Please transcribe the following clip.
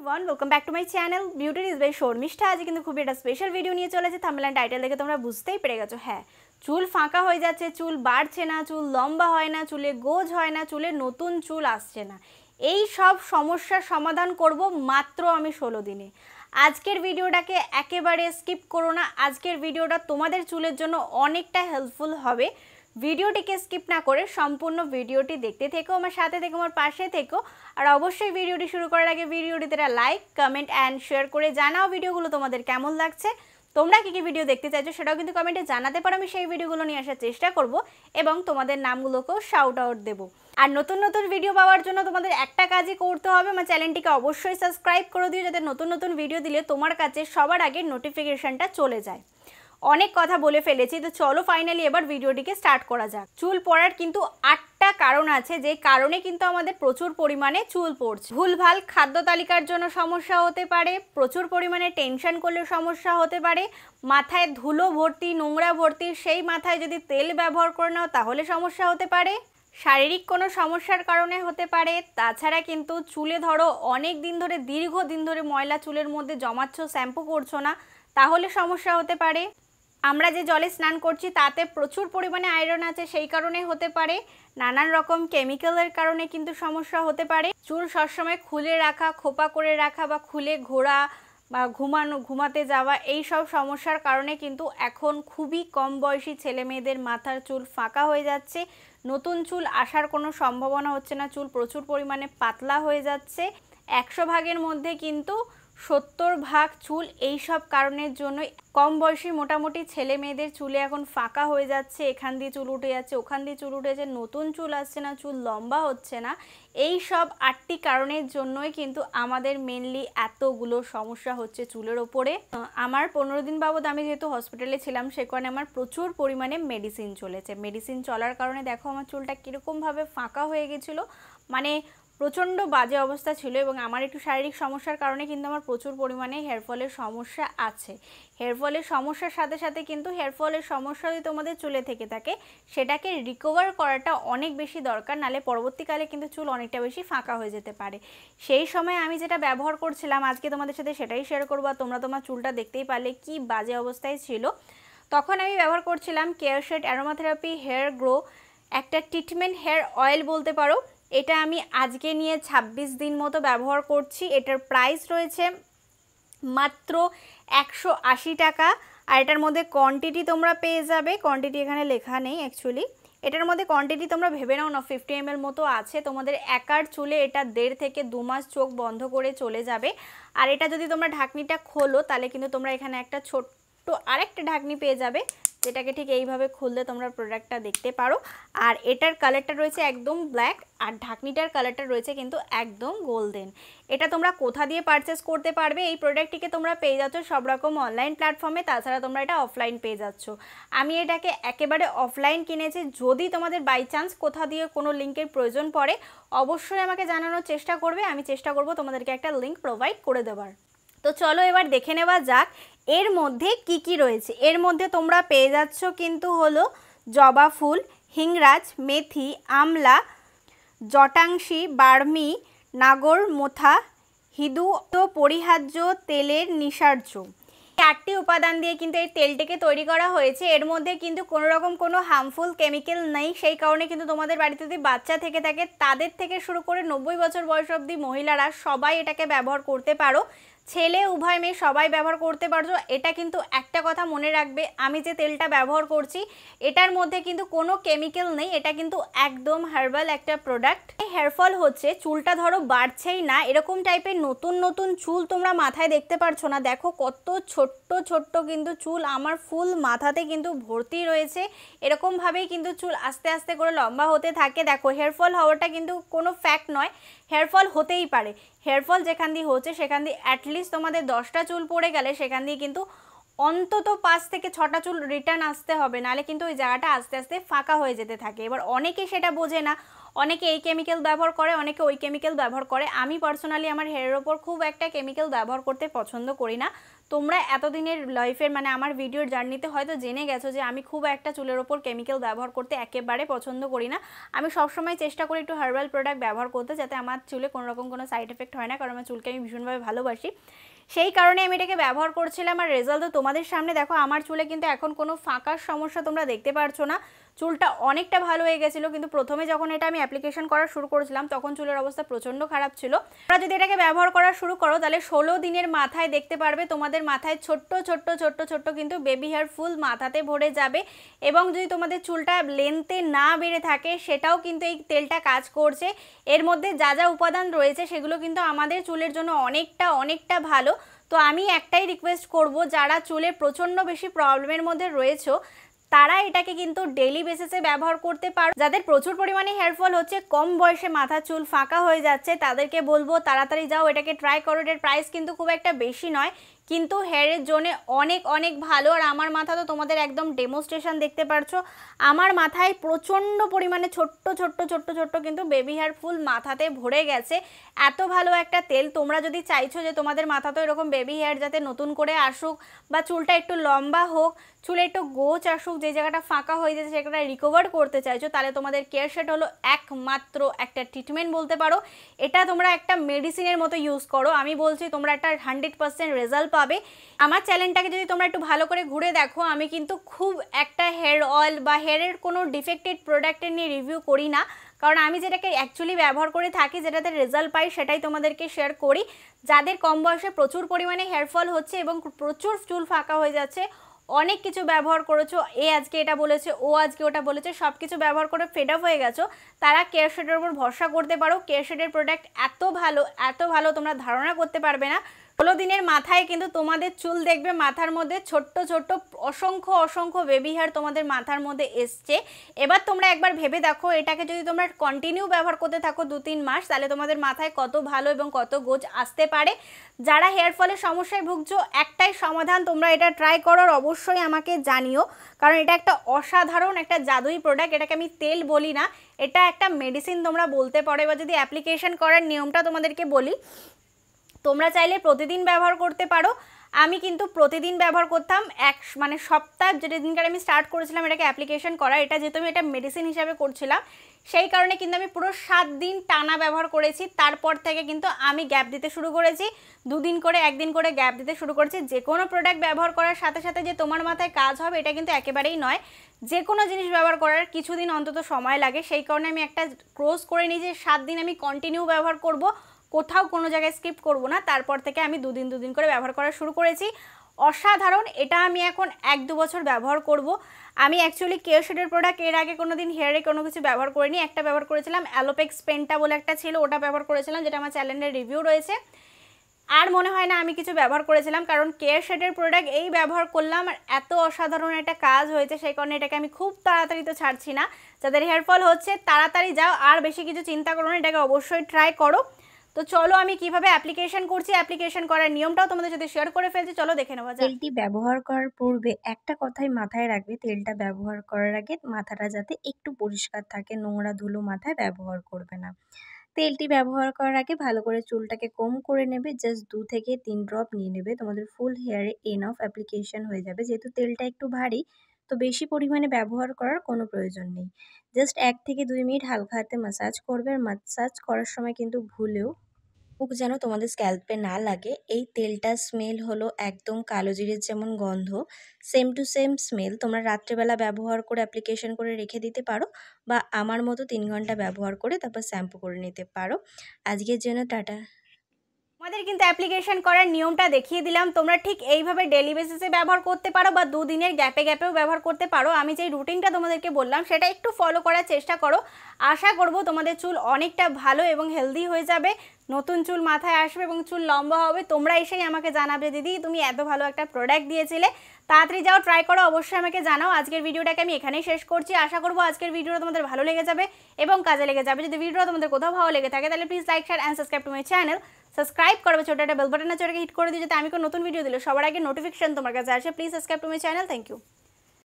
Everyone, welcome back to my channel beauty is by Sharmistha. আজ কিন্তু খুবই একটা স্পেশাল ভিডিও নিয়ে চলেছে। থাম্বনেল এন্ড টাইটেল দেখে তোমরা বুঝতেই পেরে গেছো। হ্যাঁ, চুল ফাঁকা হয়ে যাচ্ছে, চুল বাড়ছে না, চুল লম্বা হয় না, চুলে গোজ হয় না, চুলে নতুন চুল আসছে না। এই সব সমস্যার সমাধান করব মাত্র আমি 16 দিনে। আজকের ভিডিওটাকে একেবারে স্কিপ করো না। আজকের ভিডিওটা তোমাদের চুলের জন্য অনেকটা হেল্পফুল হবে। ভিডিওটিকে স্কিপ না করে সম্পূর্ণ ভিডিওটি দেখতে থেকো, আমার সাথে থেকো, আমার পাশে থেকো। আর অবশ্যই ভিডিওটি শুরু করার আগে ভিডিওটিতে লাইক, কমেন্ট অ্যান্ড শেয়ার করে জানাও ভিডিওগুলো তোমাদের কেমন লাগছে। তোমরা কী কী ভিডিও দেখতে চাইছো সেটাও কিন্তু কমেন্টে জানাতে পারো। আমি সেই ভিডিওগুলো নিয়ে আসার চেষ্টা করব এবং তোমাদের নামগুলোকেও শাউট আউট দেবো। আর নতুন নতুন ভিডিও পাওয়ার জন্য তোমাদের একটা কাজই করতে হবে, আমার চ্যানেলটিকে অবশ্যই সাবস্ক্রাইব করে দিও, যাতে নতুন নতুন ভিডিও দিলে তোমার কাছে সবার আগে নোটিফিকেশনটা চলে যায়। অনেক কথা বলে ফেলেছি, তো চলো ফাইনালি এবার ভিডিওটিকে স্টার্ট করা যাক। চুল পড়ার কিন্তু 8টা কারণ আছে, যে কারণে কিন্তু আমাদের প্রচুর পরিমাণে চুল পড়ছে। ভুলভাল খাদ্য তালিকার জন্য সমস্যা হতে পারে, প্রচুর পরিমাণে টেনশন করলে সমস্যা হতে পারে, মাথায় ধুলো ভর্তি, নোংরা ভর্তি, সেই মাথায় যদি তেল ব্যবহার করে নাও তাহলে সমস্যা হতে পারে, শারীরিক কোনো সমস্যার কারণে হতে পারে। তাছাড়া কিন্তু চুলে ধরো অনেক দিন ধরে, দীর্ঘদিন ধরে ময়লা চুলের মধ্যে জমাচ্ছ, শ্যাম্পু করছো না, তাহলে সমস্যা হতে পারে। আমরা যে জলে স্নান করছি তাতে প্রচুর পরিমাণে আয়রন আছে, সেই কারণে হতে পারে। নানান রকম কেমিক্যালের কারণে কিন্তু সমস্যা হতে পারে। চুল সবসময় খুলে রাখা, খোপা করে রাখা বা খুলে ঘোরা বা ঘুমাতে যাওয়া, এই সব সমস্যার কারণে কিন্তু এখন খুবই কম বয়সী ছেলে মেয়েদের মাথার চুল ফাঁকা হয়ে যাচ্ছে, নতুন চুল আসার কোনো সম্ভাবনা হচ্ছে না, চুল প্রচুর পরিমাণে পাতলা হয়ে যাচ্ছে। 100 ভাগের মধ্যে কিন্তু 70 ভাগ চুল এই সব কারণের জন্যই কম বয়সী মোটামুটি ছেলে মেয়েদের চুলে এখন ফাঁকা হয়ে যাচ্ছে। এখান দিয়ে চুল উঠে যাচ্ছে, ওখান দিয়ে চুল উঠে যাচ্ছে, নতুন চুল আসছে না, চুল লম্বা হচ্ছে না। এই সব 8টি কারণের জন্যই কিন্তু আমাদের মেনলি এতগুলো সমস্যা হচ্ছে চুলের ওপরে। আমার 15 দিন বাবদ আমি যেহেতু হসপিটালে ছিলাম, সে কারণে আমার প্রচুর পরিমাণে মেডিসিন চলেছে। মেডিসিন চলার কারণে দেখো আমার চুলটা কীরকমভাবে ফাঁকা হয়ে গেছিলো, মানে প্রচণ্ড বাজে অবস্থা ছিল। এবং আমার একটু শারীরিক সমস্যার কারণে কিন্তু আমার প্রচুর পরিমাণে হেয়ারফলের সমস্যা আছে। হেয়ারফলের সমস্যার সাথে সাথে কিন্তু হেয়ারফলের সমস্যা যদি তোমাদের চুলে থেকে থাকে, সেটাকে রিকভার করাটা অনেক বেশি দরকার, নাহলে পরবর্তীকালে কিন্তু চুল অনেকটা বেশি ফাঁকা হয়ে যেতে পারে। সেই সময় আমি যেটা ব্যবহার করছিলাম আজকে তোমাদের সাথে সেটাই শেয়ার করবো। আর তোমরা তোমার চুলটা দেখতেই পারলে কি বাজে অবস্থায় ছিল। তখন আমি ব্যবহার করছিলাম কেয়ারশেড অ্যারোমাথেরাপি হেয়ার গ্রো, একটা ট্রিটমেন্ট হেয়ার অয়েল বলতে পারো। এটা আমি আজকে নিয়ে 26 দিন মতো ব্যবহার করছি। এটার প্রাইস রয়েছে মাত্র 180 টাকা। আর এটার মধ্যে কোয়ান্টিটি তোমরা পেয়ে যাবে, কোয়ান্টিটি এখানে লেখা নেই অ্যাকচুয়ালি। এটার মধ্যে কোয়ান্টিটি তোমরা ভেবে নাও না 50 ml মতো আছে। তোমাদের একার চুলে এটা 1.5 থেকে 2 মাস চোখ বন্ধ করে চলে যাবে। আর এটা যদি তোমরা ঢাকনিটা খোলো তাহলে কিন্তু তোমরা এখানে একটা ছোট্ট আরেকটা ঢাকনি পেয়ে যাবে, যেটাকে ঠিক এইভাবে খুললে তোমরা প্রোডাক্টটা দেখতে পারো। আর এটার কালারটা রয়েছে একদম ব্ল্যাক, আর ঢাকনিটার কালারটা রয়েছে কিন্তু একদম গোল্ডেন। এটা তোমরা কোথা দিয়ে পারচেস করতে পারবে? এই প্রোডাক্টটিকে তোমরা পেয়ে যাচ্ছ সব রকম অনলাইন প্ল্যাটফর্মে, তাছাড়া তোমরা এটা অফলাইন পেয়ে যাচ্ছ। আমি এটাকে একেবারে অফলাইন কিনেছি। যদি তোমাদের বাই চান্স কোথা দিয়ে কোনো লিঙ্কের প্রয়োজন পড়ে, অবশ্যই আমাকে জানানোর চেষ্টা করবে, আমি চেষ্টা করব তোমাদেরকে একটা লিঙ্ক প্রোভাইড করে দেওয়ার। তো চলো এবার দেখে নেওয়া যাক এর মধ্যে কি কি রয়েছে। এর মধ্যে তোমরা পেয়ে যাচ্ছ কিন্তু হলো জবা ফুল, হিংরাজ, মেথি, আমলা, জটাংশী, বার্মি, নাগর মোথা, হিদু পরিহার্য তেলের নিঃসার্য। 8টি উপাদান দিয়ে কিন্তু এই তেলটিকে তৈরি করা হয়েছে। এর মধ্যে কিন্তু কোনো রকম কোনো হার্মফুল কেমিক্যাল নেই, সেই কারণে কিন্তু তোমাদের বাড়িতে যদি বাচ্চা থেকে থাকে তাদের থেকে শুরু করে 90 বছর বয়স অবধি মহিলারা সবাই এটাকে ব্যবহার করতে পারো। ছেলে উভয় মেয়ে সবাই ব্যবহার করতে পারছো। এটা কিন্তু একটা কথা মনে রাখবে, আমি যে তেলটা ব্যবহার করছি এটার মধ্যে কিন্তু কোনো কেমিক্যাল নেই, এটা কিন্তু একদম হার্বাল একটা প্রোডাক্ট। হেয়ারফল হচ্ছে, চুলটা ধরো বাড়ছেই না, এরকম টাইপের নতুন নতুন চুল তোমরা মাথায় দেখতে পারছো না। দেখো কত ছোট্ট ছোট্ট কিন্তু চুল আমার ফুল মাথাতে কিন্তু ভর্তি রয়েছে। এরকমভাবেই কিন্তু চুল আস্তে আস্তে করে লম্বা হতে থাকে। দেখো হেয়ারফল হওয়াটা কিন্তু কোনো ফ্যাক্ট নয়, হেয়ারফল হতেই পারে। হেয়ারফল যেখান দিয়ে হচ্ছে সেখান দিয়ে অ্যাটলিস্ট তোমাদের 10টা চুল পড়ে গেলে সেখান দিয়ে কিন্তু অন্তত 5 থেকে 6টা চুল রিটার্ন আসতে হবে, নাহলে কিন্তু ওই জায়গাটা আস্তে আস্তে ফাঁকা হয়ে যেতে থাকে। এবার অনেকে সেটা বোঝে না, অনেকে এই কেমিক্যাল ব্যবহার করে, অনেকে ওই কেমিক্যাল ব্যবহার করে। আমি পার্সোনালি আমার হেয়ারের ওপর খুব একটা কেমিক্যাল ব্যবহার করতে পছন্দ করি না। তোমরা এতদিনের লাইফের মানে আমার ভিডিওর জার্নিতে হয়তো জেনে গেছো যে আমি খুব একটা চুলের ওপর কেমিক্যাল ব্যবহার করতে একেবারে পছন্দ করি না। আমি সবসময় চেষ্টা করি একটু হার্বাল প্রোডাক্ট ব্যবহার করতে, যাতে আমার চুলে কোনো রকম কোনো সাইড এফেক্ট হয় না, কারণ আমার চুলকে আমি ভীষণভাবে ভালোবাসি। সেই কারণে আমি এটাকে ব্যবহার করছিলাম। আর রেজাল্ট তো তোমাদের সামনে দেখো, আমার চুলে কিন্তু এখন কোনো ফাঁকার সমস্যা তোমরা দেখতে পারছো না। চুলটা অনেকটা ভালো হয়ে গেছিলো, কিন্তু প্রথমে যখন এটা আমি অ্যাপ্লিকেশন করা শুরু করেছিলাম তখন চুলের অবস্থা প্রচণ্ড খারাপ ছিল। তোমরা যদি এটাকে ব্যবহার করা শুরু করো তাহলে 16 দিনের মাথায় দেখতে পারবে তোমাদের মাথায় ছোট্ট ছোট্ট ছোট্ট ছোট্ট কিন্তু বেবি হেয়ার ফুল মাথাতে ভরে যাবে। এবং যদি তোমাদের চুলটা লেন্থে না বেড়ে থাকে সেটাও কিন্তু এই তেলটা কাজ করছে। এর মধ্যে যা যা উপাদান রয়েছে সেগুলো কিন্তু আমাদের চুলের জন্য অনেকটা ভালো। তো আমি একটাই রিকোয়েস্ট করব, যারা চুলে প্রচণ্ড বেশি প্রবলেমের মধ্যে রয়েছো তারা এটাকে কিন্তু ডেইলি বেসিসে ব্যবহার করতে পারো। যাদের প্রচুর পরিমাণে হেয়ার ফল হচ্ছে, কম বয়সে মাথা চুল ফাঁকা হয়ে যাচ্ছে, তাদেরকে বলবো তাড়াতাড়ি যাও এটাকে ট্রাই করো। এর প্রাইস কিন্তু খুব একটা বেশি নয়, কিন্তু হেয়ারের জন্য অনেক ভালো। আর আমার মাথা তো তোমাদের একদম ডেমোস্ট্রেশন দেখতে পারছো, আমার মাথায় প্রচণ্ড পরিমাণে ছোট্ট ছোট্ট কিন্তু বেবি হেয়ার ফুল মাথাতে ভরে গেছে। এত ভালো একটা তেল। তোমরা যদি চাইছো যে তোমাদের মাথা তো এরকম বেবি হেয়ার যাতে নতুন করে আসুক, বা চুলটা একটু লম্বা হোক, চুলে একটু গোছ আসুক, যে জায়গাটা ফাঁকা হয়ে যাচ্ছে সেটা রিকভার করতে চাইছো, তাহলে তোমাদের কেয়ার শেড হলো একমাত্র একটা ট্রিটমেন্ট বলতে পারো। এটা তোমরা একটা মেডিসিনের মতো ইউজ করো, আমি বলছি তোমরা একটা 100% রেজাল্ট পাবে। আমার চ্যানেলটাকে যদি তোমরা একটু ভালো করে ঘুরে দেখো, আমি কিন্তু খুব একটা হেয়ার অয়েল বা হেয়ারের কোনো ডিফেক্টেড প্রোডাক্টের নিয়ে রিভিউ করি না, কারণ আমি যেটাকে অ্যাকচুয়ালি ব্যবহার করে থাকি, যেটাতে রেজাল্ট পাই সেটাই তোমাদেরকে শেয়ার করি। যাদের কম বয়সে প্রচুর পরিমাণে হেয়ার ফল হচ্ছে এবং প্রচুর চুল ফাঁকা হয়ে যাচ্ছে, অনেক কিছু ব্যবহার করেছো, এ আজকে এটা বলেছে, ও আজকে ওটা বলেছে, সব কিছু ব্যবহার করে ফেড আপ হয়ে গেছো, তারা কেয়ার শেডের উপর ভরসা করতে পারো। কেয়ার শেডের প্রোডাক্ট এত ভালো তোমরা ধারণা করতে পারবে না। 16 দিনের মাথায় কিন্তু তোমাদের চুল দেখবে মাথার মধ্যে ছোট্ট অসংখ্য বেবি হেয়ার তোমাদের মাথার মধ্যে এসছে। এবার তোমরা একবার ভেবে দেখো, এটাকে যদি তোমরা কন্টিনিউ ব্যবহার করতে থাকো 2-3 মাস, তাহলে তোমাদের মাথায় কত ভালো এবং কত গোজ আসতে পারে। যারা হেয়ার ফলের সমস্যায় ভুগছো, একটাই সমাধান, তোমরা এটা ট্রাই করো, অবশ্যই আমাকে জানিও, কারণ এটা একটা অসাধারণ একটা জাদুই প্রোডাক্ট। এটাকে আমি তেল বলি না, এটা একটা মেডিসিন তোমরা বলতে পারো। এবার যদি অ্যাপ্লিকেশন করার নিয়মটা তোমাদেরকে বলি, তোমরা চাইলে প্রতিদিন ব্যবহার করতে পারো। আমি কিন্তু প্রতিদিন ব্যবহার করতাম, মানে সপ্তাহ যেদিনকার আমি স্টার্ট করেছিলাম এটাকে অ্যাপ্লিকেশন করা, এটা যেহেতু আমি এটা মেডিসিন হিসাবে করছিলাম, সেই কারণে কিন্তু আমি পুরো 7 দিন টানা ব্যবহার করেছি। তারপর থেকে কিন্তু আমি গ্যাপ দিতে শুরু করেছি, 2 দিন করে 1 দিন করে গ্যাপ দিতে শুরু করেছি। যে কোনো প্রোডাক্ট ব্যবহার করার সাথে সাথে যে তোমার মাথায় কাজ হবে এটা কিন্তু একেবারেই নয়। যে কোনো জিনিস ব্যবহার করার কিছুদিন অন্তত সময় লাগে, সেই কারণে আমি একটা ক্রস করে নিই যে 7 দিন আমি কন্টিনিউ ব্যবহার করব, কোথাও কোনো জায়গায় স্কিপ করব না। তারপর থেকে আমি 2 দিন করে ব্যবহার করা শুরু করেছি। অসাধারণ, এটা আমি এখন 1-2 বছর ব্যবহার করব। আমি অ্যাকচুয়ালি কেয়ার শেডের প্রোডাক্ট এর আগে কোনো দিন হেয়ারে কোনো কিছু ব্যবহার করিনি। একটা ব্যবহার করেছিলাম অ্যালোপেক্স পেন্টা বলে একটা ছিল, ওটা ব্যবহার করেছিলাম, যেটা আমার চ্যানেলের রিভিউ রয়েছে। আর মনে হয় না আমি কিছু ব্যবহার করেছিলাম, কারণ কেয়ার শেডের প্রোডাক্ট এই ব্যবহার করলাম আর এত অসাধারণ একটা কাজ হয়েছে, সেই কারণে এটাকে আমি খুব তাড়াতাড়ি তো ছাড়ছি না। যাদের হেয়ার ফল হচ্ছে তাড়াতাড়ি যাও, আর বেশি কিছু চিন্তা করো না, এটাকে অবশ্যই ট্রাই করো। তো চলো আমি কিভাবে অ্যাপ্লিকেশন করছি, অ্যাপ্লিকেশন করার নিয়মটাও তোমাদের সাথে শেয়ার করে ফেলছি, চলো দেখে নেওয়া যাক। তেলটি ব্যবহার করার পূর্বে একটা কথাই মাথায় রাখবে, তেলটা ব্যবহার করার আগে মাথাটা যাতে একটু পরিষ্কার থাকে, নোংরা ধুলো মাথায় ব্যবহার করবে না। তেলটি ব্যবহার করার আগে ভালো করে চুলটাকে কোম করে নেবে, জাস্ট 2 থেকে 3 ড্রপ নিয়ে নেবে, তোমাদের ফুল হেয়ারে এনাফ অ্যাপ্লিকেশন হয়ে যাবে। যেহেতু তেলটা একটু ভারী, তো বেশি পরিমাণে ব্যবহার করার কোনো প্রয়োজন নেই। জাস্ট 1 থেকে 2 মিনিট হালকা হাতে ম্যাসাজ করবে, আর ম্যাসাজ করার সময় কিন্তু ভুলেও মুখ যেন তোমাদের স্ক্যাল্পে না লাগে। এই তেলটার স্মেল হলো একদম কালো জিরের যেমন গন্ধ, সেম টু সেম স্মেল। তোমরা রাত্রেবেলা ব্যবহার করে অ্যাপ্লিকেশন করে রেখে দিতে পারো, বা আমার মতো 3 ঘন্টা ব্যবহার করে তারপর শ্যাম্পু করে নিতে পারো। আজকের জন্য টাটা। আমাদের কিন্তু অ্যাপ্লিকেশন করার নিয়মটা দেখিয়ে দিলাম, তোমরা ঠিক এইভাবে ডেলি বেসিসে ব্যবহার করতে পারো বা 2 দিনের গ্যাপেও ব্যবহার করতে পারো। আমি যে রুটিনটা তোমাদেরকে বললাম সেটা একটু ফলো করার চেষ্টা করো, আশা করব তোমাদের চুল অনেকটা ভালো এবং হেলদি হয়ে যাবে, নতুন চুল মাথায় আসবে এবং চুল লম্বা হবে। তোমরা এসেই আমাকে জানাবে, দিদি তুমি এত ভালো একটা প্রোডাক্ট দিয়েছিলে, তাড়াতাড়ি যাও ট্রাই করো, অবশ্যই আমাকে জানাও। আজকের ভিডিওটাকে আমি এখানেই শেষ করছি, আশা করব আজকের ভিডিওটা তোমাদের ভালো লেগে যাবে এবং কাজে লেগে যাবে। যদি ভিডিওটা তোমাদের কোথাও ভালো লেগে থাকে তাহলে please like, share and subscribe to my channel. Subscribe করবে, ছোট একটা বেল বাটন আছে, ওটাকে হিট করে দিও যাতে আমি কোনো নতুন ভিডিও দিলে সবার আগে নোটিফিকেশন তোমার কাছে আসে। Please subscribe to my channel. Thank you.